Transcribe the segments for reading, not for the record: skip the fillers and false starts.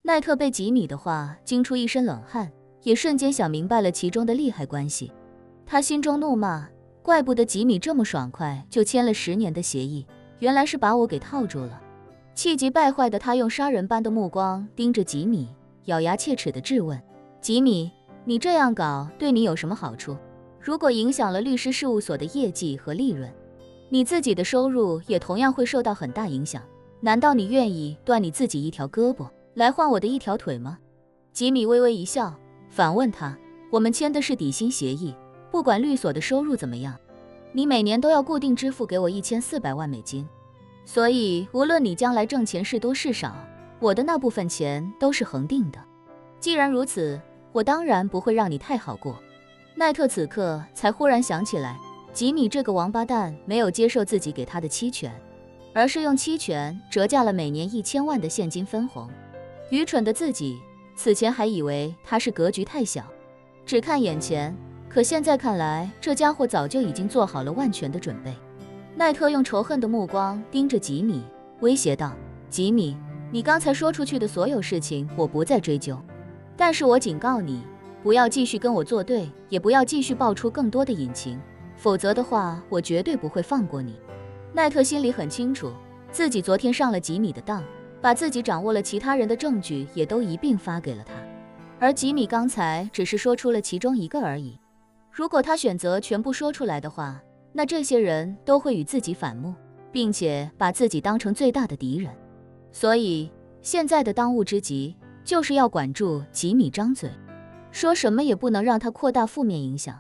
奈特被吉米的话惊出一身冷汗，也瞬间想明白了其中的利害关系。他心中怒骂，怪不得吉米这么爽快就签了10年的协议，原来是把我给套住了。气急败坏的他用杀人般的目光盯着吉米，咬牙切齿地质问：吉米，你这样搞对你有什么好处？如果影响了律师事务所的业绩和利润，你自己的收入也同样会受到很大影响。难道你愿意断你自己一条胳膊来换我的一条腿吗？吉米微微一笑，反问他：我们签的是底薪协议，不管律所的收入怎么样，你每年都要固定支付给我1400万美金。所以无论你将来挣钱是多是少，我的那部分钱都是恒定的。既然如此，我当然不会让你太好过。奈特此刻才忽然想起来，吉米这个王八蛋没有接受自己给他的期权，而是用期权折价了每年1000万的现金分红。愚蠢的自己，此前还以为他是格局太小，只看眼前，可现在看来，这家伙早就已经做好了万全的准备。奈特用仇恨的目光盯着吉米，威胁道：吉米，你刚才说出去的所有事情我不再追究，但是我警告你，不要继续跟我作对，也不要继续爆出更多的隐情，否则的话，我绝对不会放过你。奈特心里很清楚，自己昨天上了吉米的当，把自己掌握了其他人的证据也都一并发给了他，而吉米刚才只是说出了其中一个而已。如果他选择全部说出来的话，那这些人都会与自己反目，并且把自己当成最大的敌人。所以现在的当务之急就是要管住吉米张嘴，说什么也不能让他扩大负面影响。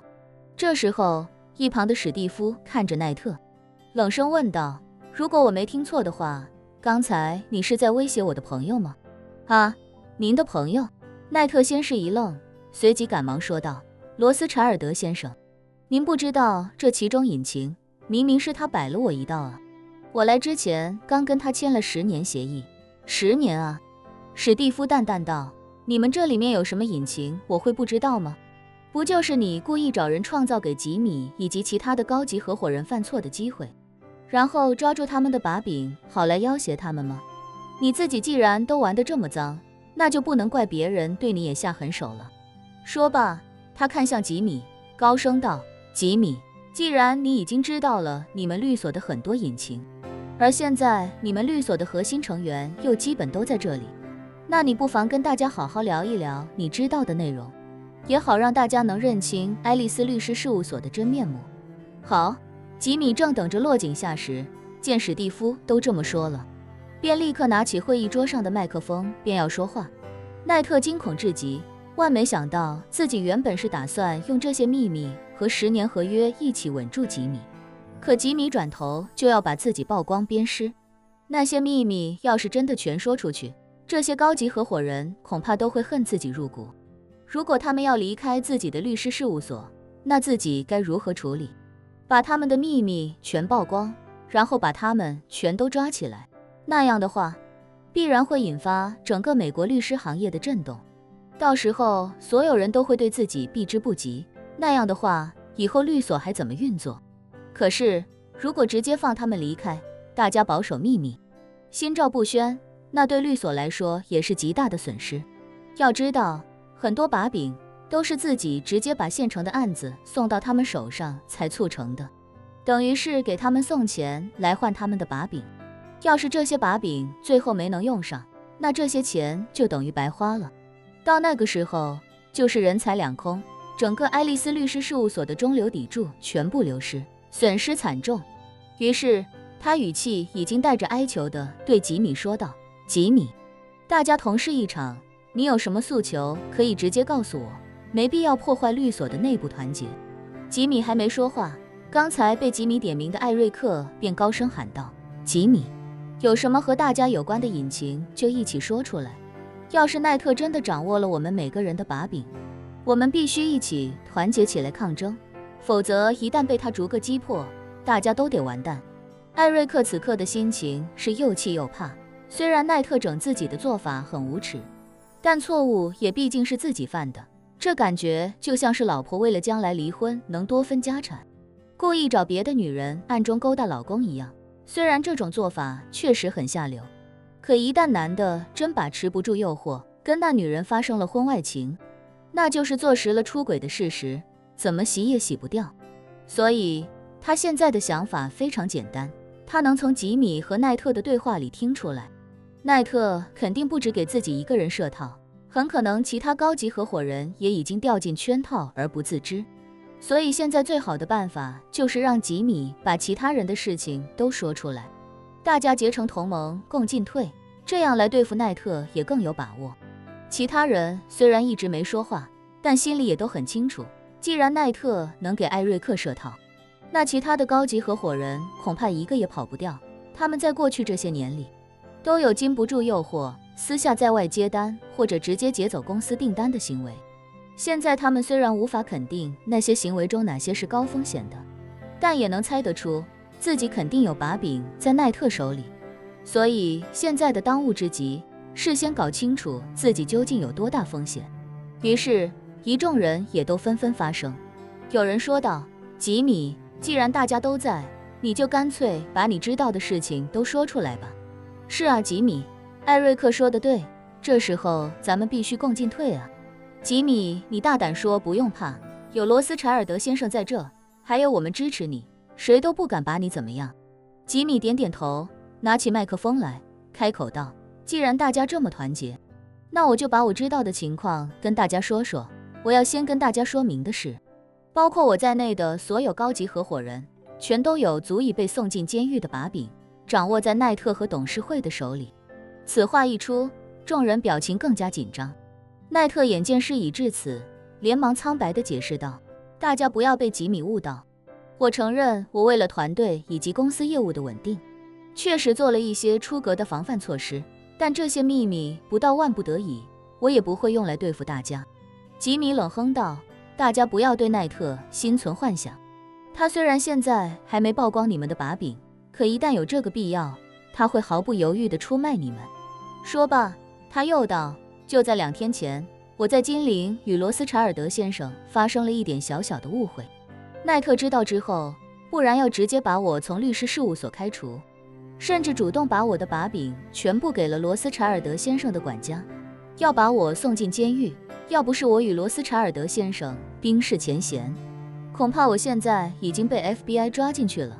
这时候，一旁的史蒂夫看着奈特，冷声问道：如果我没听错的话，刚才你是在威胁我的朋友吗？啊，您的朋友？奈特先是一愣，随即赶忙说道：罗斯柴尔德先生，您不知道这其中隐情，明明是他摆了我一道啊。我来之前刚跟他签了10年协议。10年啊？史蒂夫淡淡道：你们这里面有什么隐情，我会不知道吗？不就是你故意找人创造给吉米以及其他的高级合伙人犯错的机会，然后抓住他们的把柄，好来要挟他们吗？你自己既然都玩得这么脏，那就不能怪别人对你也下狠手了。说罢，他看向吉米，高声道：吉米，既然你已经知道了你们律所的很多隐情，而现在你们律所的核心成员又基本都在这里，那你不妨跟大家好好聊一聊你知道的内容，也好让大家能认清爱丽丝律师事务所的真面目。好。吉米正等着落井下石，见史蒂夫都这么说了，便立刻拿起会议桌上的麦克风，便要说话。奈特惊恐至极，万没想到自己原本是打算用这些秘密和10年合约一起稳住吉米，可吉米转头就要把自己曝光鞭尸。那些秘密要是真的全说出去，这些高级合伙人恐怕都会恨自己入骨。如果他们要离开自己的律师事务所，那自己该如何处理？把他们的秘密全曝光，然后把他们全都抓起来，那样的话，必然会引发整个美国律师行业的震动。到时候，所有人都会对自己避之不及。那样的话，以后律所还怎么运作？可是，如果直接放他们离开，大家保守秘密，心照不宣，那对律所来说也是极大的损失。要知道，很多把柄都是自己直接把现成的案子送到他们手上才促成的，等于是给他们送钱来换他们的把柄。要是这些把柄最后没能用上，那这些钱就等于白花了。到那个时候，就是人财两空，整个爱丽丝律师事务所的中流砥柱全部流失，损失惨重。于是他语气已经带着哀求地对吉米说道：吉米，大家同事一场，你有什么诉求可以直接告诉我，没必要破坏律所的内部团结。吉米还没说话，刚才被吉米点名的艾瑞克便高声喊道：吉米，有什么和大家有关的隐情就一起说出来。要是奈特真的掌握了我们每个人的把柄，我们必须一起团结起来抗争，否则一旦被他逐个击破，大家都得完蛋。艾瑞克此刻的心情是又气又怕，虽然奈特整自己的做法很无耻，但错误也毕竟是自己犯的，这感觉就像是老婆为了将来离婚能多分家产，故意找别的女人暗中勾搭老公一样。虽然这种做法确实很下流，可一旦男的真把持不住诱惑，跟那女人发生了婚外情，那就是坐实了出轨的事实，怎么洗也洗不掉。所以他现在的想法非常简单，他能从吉米和奈特的对话里听出来，奈特肯定不止给自己一个人设套，很可能其他高级合伙人也已经掉进圈套而不自知。所以现在最好的办法就是让吉米把其他人的事情都说出来，大家结成同盟共进退，这样来对付奈特也更有把握。其他人虽然一直没说话，但心里也都很清楚，既然奈特能给艾瑞克设套，那其他的高级合伙人恐怕一个也跑不掉。他们在过去这些年里都有经不住诱惑，私下在外接单或者直接劫走公司订单的行为。现在他们虽然无法肯定那些行为中哪些是高风险的，但也能猜得出自己肯定有把柄在奈特手里。所以现在的当务之急，事先搞清楚自己究竟有多大风险。于是一众人也都纷纷发声。有人说道：吉米，既然大家都在，你就干脆把你知道的事情都说出来吧。是啊，吉米，艾瑞克说的对，这时候咱们必须共进退啊。吉米，你大胆说，不用怕，有罗斯柴尔德先生在这，还有我们支持你，谁都不敢把你怎么样。吉米点点头，拿起麦克风来，开口道：既然大家这么团结，那我就把我知道的情况跟大家说说。我要先跟大家说明的是，包括我在内的所有高级合伙人，全都有足以被送进监狱的把柄，掌握在奈特和董事会的手里。此话一出，众人表情更加紧张。奈特眼见事已至此，连忙苍白地解释道：大家不要被吉米误导，我承认我为了团队以及公司业务的稳定，确实做了一些出格的防范措施，但这些秘密不到万不得已，我也不会用来对付大家。吉米冷哼道：大家不要对奈特心存幻想，他虽然现在还没曝光你们的把柄，可一旦有这个必要，他会毫不犹豫地出卖你们。说罢，他又道：就在2天前，我在金陵与罗斯柴尔德先生发生了一点小小的误会，奈特知道之后，不然要直接把我从律师事务所开除，甚至主动把我的把柄全部给了罗斯柴尔德先生的管家，要把我送进监狱。要不是我与罗斯柴尔德先生冰释前嫌，恐怕我现在已经被 FBI 抓进去了。